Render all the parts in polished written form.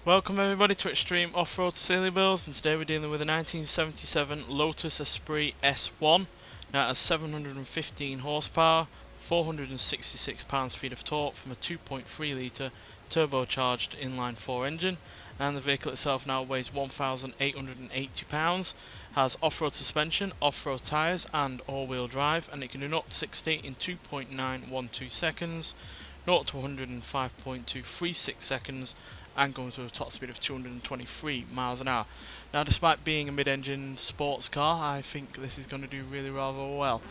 Welcome everybody to Extreme Off-Road Silly Bills, and today we're dealing with a 1977 Lotus Esprit S1. Now it has 715 horsepower, 466 pounds-feet of torque from a 2.3 litre turbocharged inline-4 engine, and the vehicle itself now weighs 1,880 pounds, has off-road suspension, off-road tyres and all-wheel drive, and it can do 0 to 60 in 2.912 seconds, 0 to 100 in 5.236 seconds, and going to a top speed of 223 miles an hour. Now, despite being a mid-engine sports car, I think this is going to do really rather well,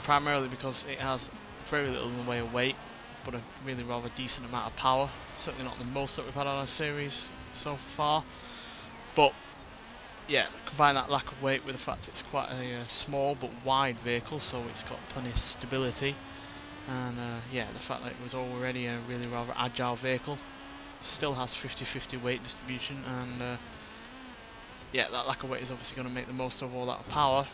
primarily because it has very little in the way of weight, but a really rather decent amount of power. Certainly not the most that we've had on our series so far, but yeah, combine that lack of weight with the fact it's quite a small but wide vehicle, so it's got plenty of stability, and yeah, the fact that it was already a really rather agile vehicle. Still has 50-50 weight distribution, and yeah, that lack of weight is obviously going to make the most of all that power.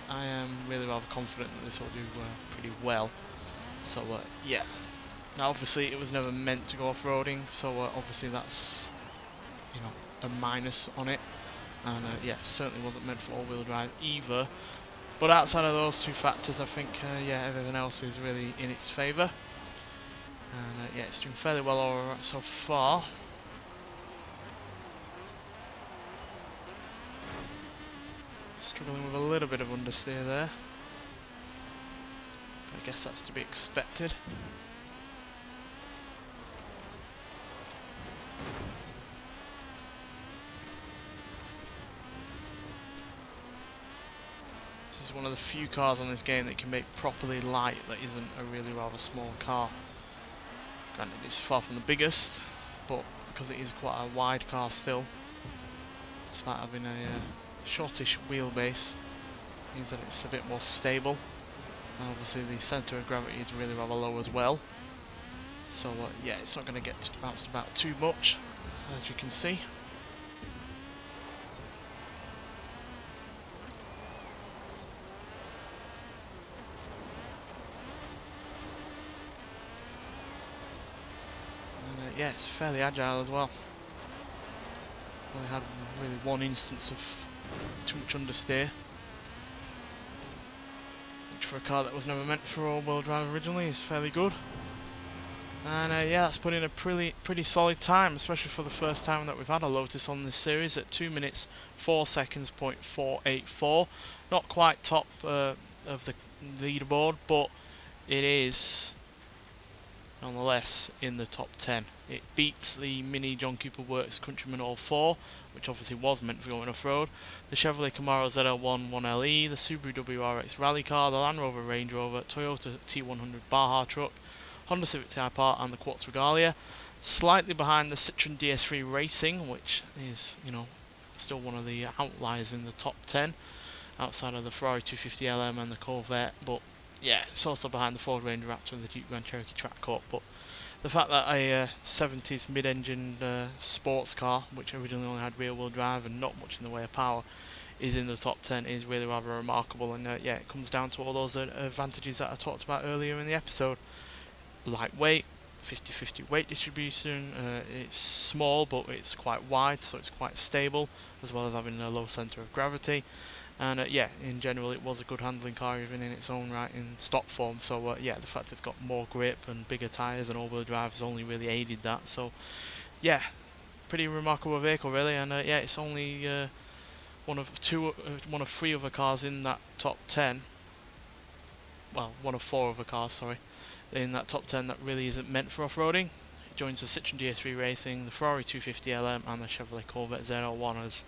I am really rather confident that this will do pretty well. So yeah, now obviously it was never meant to go off-roading, so obviously that's, you know, a minus on it, and yeah, certainly wasn't meant for all-wheel drive either. But outside of those two factors, I think yeah, everything else is really in its favour. And yeah, it's doing fairly well alright so far. Struggling with a little bit of understeer there, but I guess that's to be expected. This is one of the few cars on this game that can make properly light that isn't a really rather small car. Granted, it's far from the biggest, but because it is quite a wide car still, despite having a shortish wheelbase, means that it's a bit more stable. And obviously the centre of gravity is really rather low as well, so yeah, it's not going to get bounced about too much, as you can see. Yeah, it's fairly agile as well. Only had really one instance of too much understeer, which for a car that was never meant for all-wheel drive originally is fairly good. And yeah, that's put in a pretty solid time, especially for the first time that we've had a Lotus on this series, at 2 minutes 4 seconds .484. Not quite top of the leaderboard, but it is nonetheless in the top 10. It beats the Mini John Cooper Works Countryman All 4, which obviously was meant for going off-road, the Chevrolet Camaro ZL1 1LE, the Subaru WRX Rally Car, the Land Rover Range Rover, Toyota T100 Baja truck, Honda Civic Type R and the Quartz Regalia. Slightly behind the Citroën DS Racing, which is, you know, still one of the outliers in the top 10, outside of the Ferrari 250 LM and the Corvette, but yeah, it's also behind the Ford Ranger Raptor and the Jeep Grand Cherokee Trackhawk. But the fact that a 70s mid-engine sports car, which originally only had rear-wheel drive and not much in the way of power, is in the top 10 is really rather remarkable. And yeah, it comes down to all those advantages that I talked about earlier in the episode. Lightweight, 50-50 weight distribution, it's small but it's quite wide, so it's quite stable, as well as having a low centre of gravity. And yeah, in general it was a good handling car even in its own right in stock form, so yeah, the fact it's got more grip and bigger tyres and all-wheel drive has only really aided that. So yeah, pretty remarkable vehicle really, and yeah, it's only one of three other cars in that top 10, well, one of four other cars, sorry, in that top 10 that really isn't meant for off-roading. It joins the Citroën DS Racing, the Ferrari 250 LM and the Chevrolet Corvette ZR1 as,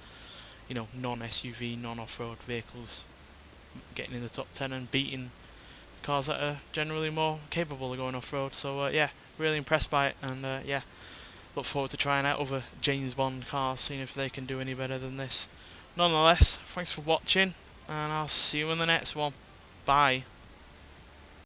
you know, non-SUV, non-off-road vehicles getting in the top 10 and beating cars that are generally more capable of going off-road. So yeah, really impressed by it, and yeah, look forward to trying out other James Bond cars, seeing if they can do any better than this. Nonetheless, thanks for watching, and I'll see you in the next one. Bye.